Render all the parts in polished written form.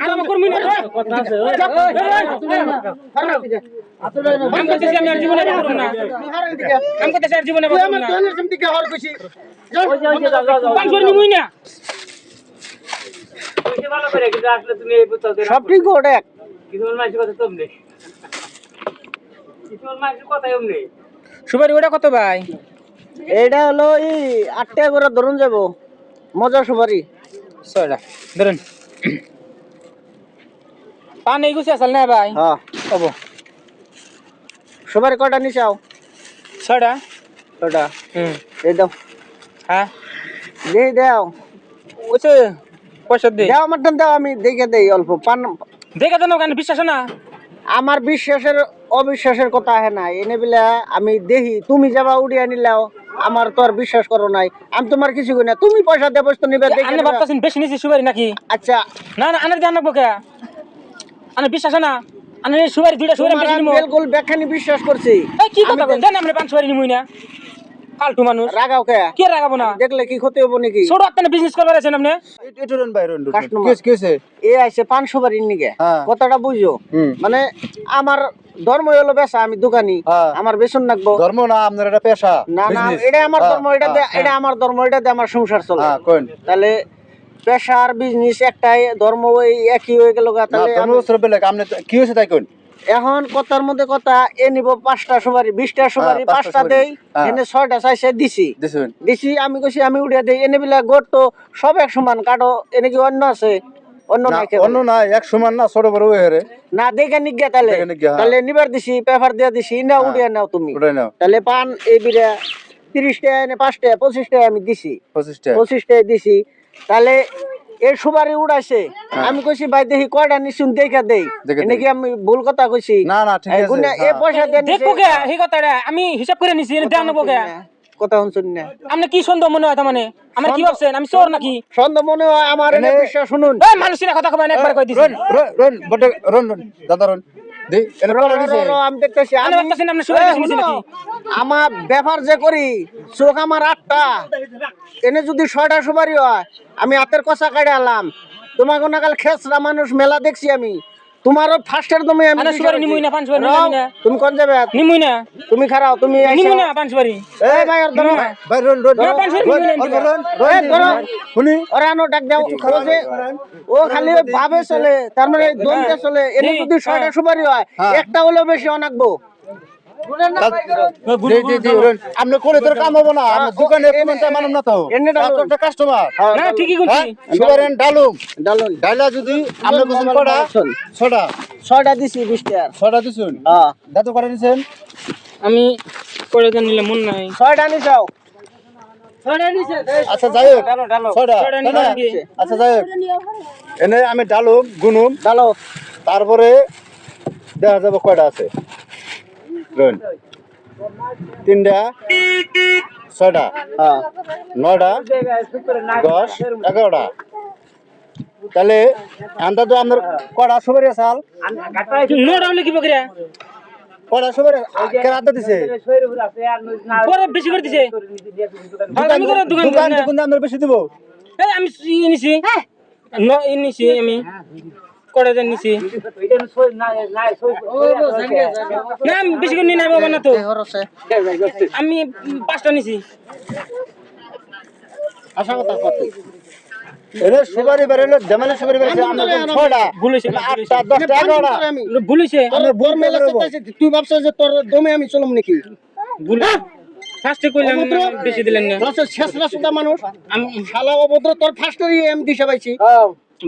আরাম করবি না কথা আছে আমি করতেছি আমি আর জীবনে করব না আমি করতেছি আর জীবনে করব না আমি যেমন দিকে হর কইছি পাঁচবার নিমুই না কইতে ভালো করে কিন্তু আসলে তুমি এই বুঝছো সব ঠিক ওটা কিছু মানুষের কথা তোমনে কিছু মানুষের কথা এমনি সুপারি ওটা কত ভাই এটা হলো এই 8 টাকা করে ধরুন যাব মজা সুপারি 6টা ধরুন পান এই গুছে আসল না ভাই হ্যাঁ কব সুপারি কয়টা নিছাও 6টা ওটা এই দাও হ্যাঁ দেই দাও ওছে পয়সা দে দাও মটন দাও আমি দেখে দেই অল্প পান দেখে দেন কেন বিশ্বাস না আমার বিশ্বাসের অবিশ্বাসের কথা আহে না এনে বিলা আমি দেখি তুমি যাবা উড়িয়ে নিলাও আমার তো আর বিশ্বাস করো নাই আমি তোমার কিছু কই না তুমি পয়সা দেবস তো নিবে দেখে আনে ভাবতাছেন বেশি নিছি সুপারি নাকি আচ্ছা না না আনে জানো বকে আনে বিশ্বাস না আনে সুপারি দুইটা সুপারি বেশি নিমু বিলকুল ব্যাখ্যানি বিশ্বাস করছি এই কি কথা বলেন জানেন আমরা পাঁচ সুপারি নিমুই না ফালতু মানুষ রাগাও কে কি রাগাবো না দেখলে কি ক্ষতি হবো নাকি ছোট একটা বিজনেস করবার আছেন আপনি এটুরন বাইরন কাস্টমার কিছে এ আইছে 500 বাড়ির নিকে হ্যাঁ। কথাটা বুঝো মানে আমার ধর্ম হলো বেচা আমি দোকানি হ্যাঁ। আমার বেতন লাগবো ধর্ম না আপনার এটা পেশা না না business। এটা আমার হ্যাঁ, ধর্ম এটা আমার ধর্ম এটাতে আমার সংসার চলে হ্যাঁ কোন তাহলে পেশার বিজনেস একটাই ধর্ম ওই একই হয়ে গেল গা, না তাহলে ধর্ম বস্ত্র বেলে আপনি কি হইছে তাই কোন এখন কথার মধ্যে কথা এ নিব 5টা সুপারি 20টা সুপারি হ্যাঁ, 5টা সুপারি। দেই হ্যাঁ। এনে 6টা চাইছে দিছি দিছেন দিছি আমি কইছি আমি উড়িয়ে দেই এনে বিলা গোট তো সব এক সমান কাটো এনে কি অন্য আছে অন্য না নাই কেউ? অন্য না এক সমান না ছোট বড় হয়ে না দেখে নিগা তাহলে দেখে নিগা, হ্যাঁ। তাহলে নিবার দিছি পেপার দিয়া দিছি না উড়িয়ে নাও তুমি ওটাই নাও তাহলে পান এই বিরা 30 টাকা এনে 5 টাকা 25 টাকা আমি দিছি 25 টাকা 25 টাকা দিছি তাহলে এর সুপারি উড়াইছে আমি কইছি ভাই দেখি কয়টা নিছুন দেখা দেই দেখে এনে কি আমি ভুল কথা কইছি না না ঠিক এই আছে গুনা এ হ্যাঁ। পয়সা দেন দেখবো কে এই কথাটা আমি হিসাব করে নিছি এনে দেন নেবো কে কথা শুনছেন না আপনি কি সন্দেহ মনে হয় তার মানে আমার কি ভাবছেন আমি চোর নাকি সন্দেহ মনে হয় আমার এনে বিশ্বাস শুনুন এই মানুষের কথা কবেন একবার কই দিছি রন রন বটে রন রন দাদা রন দে এর পড়া দিছে আমি দেখতেছি আমি ভাবতাছেন আপনি সুপারি বেশি নিছি নাকি আমার ব্যাপার যে করি চোখ আমার 8টা এনে যদি 6টা সুপারি হয় আমি হাতের কষা কাটে আলাম তোমাকে না কাল খেসরা মানুষ মেলা দেখছি আমি তোমারও ফার্স্টের তুমি আমি আরে সুপারি নিমুই না পাঁচ সুপারি নিমুই না তুমি কোন যাবে নিমুই না তুমি খারাও তুমি নিমুই না পাঁচ সুপারি এই ভাই আর ধরো ভাই রন রন ধরো, পাঁচ মিনিট নিলেন, রন রন এই ধরো শুনি ওরে আনো ডাক দাও ও যে ও খালি ওই ভাবে চলে তার মানে দমতে চলে এনে যদি 6টা সুপারি হয় একটা হলেও বেশি অনাকবো দে দে দে রন আপনি করে তোর কাম হবে না আমার দোকানে কোন চা মানুম না তো এনে ডালুন। তো একটা কাস্টমার না ঠিকই কইছি সুগারেন ডালুম ডালুন ডাইলা যদি আপনি বুঝুন কটা ছটা 6টা দিছি 20 টাকা ছটা দিছুন হ্যাঁ দাদু করে দিছেন আমি করে দেন নিলে মন নাই 6টা নিছাও আচ্ছা যাই হোক ছটা ছয়টা না, না, নিয়ে আচ্ছা যাই হোক এনে আমি ডালুম গুনুম ডালো তারপরে দেখা যাবে কয়টা আছে রন 3টা 6টা হ্যাঁ 9টা 10 11টা তাহলে আমরা তো আপনার কয়টা সুপারি চাল নোট হলে কি বকরিয়া কয়টা সুপারি কেরাতে দিছে পরে বেশি করে দিছে আমি করে দোকান দোকান দোকান আমরা বেশি দিব এই আমি নিছি ন নিছি আমি করে দেন নিছি না আমি বেশি করে নিয়ে নাই বাবা না তো আমি 5টা নিছি আশা কথা কত এরে সুপারি বেরেলে জামালে সুপারি বেরেছে আমরা ছয়টা ভুল হইছে, ভুল 8টা 10টা 11টা ভুল হইছে আমি বর মেলা চাইছি তুই ভাবছ যে তোর দমে আমি চলম নাকি ভুল ফার্স্টে কইলাম বেশি দিলেন না রসে শেষরা সুদা মানুষ আমি শালা অভদ্র তোর ফার্স্টেরই আমি দিশা পাইছি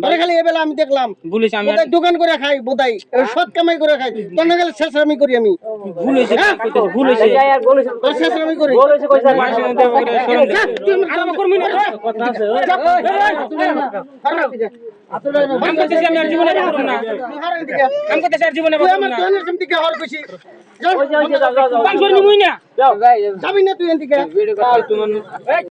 তোরে খালি এবেলা আমি দেখলাম ভুল হইছে আমি বোধহয় দোকান করে খাই বোধহয় সৎ কামাই করে খাই তোর না গেলে শেষ আমি করি আমি ভুল হইছে ভুল হইছে তোর শেষ আমি করি মানুষের মধ্যে বকরিয়া শরম দেয়। আরাম করবি না কথা আছে আমি করতেছি আমি আর জীবনে করব না আমি করতেছি আর জীবনে করব না পাঁচ সুপারি নিমুই না যাবি না তুই এদিকে ফালতু মানুষ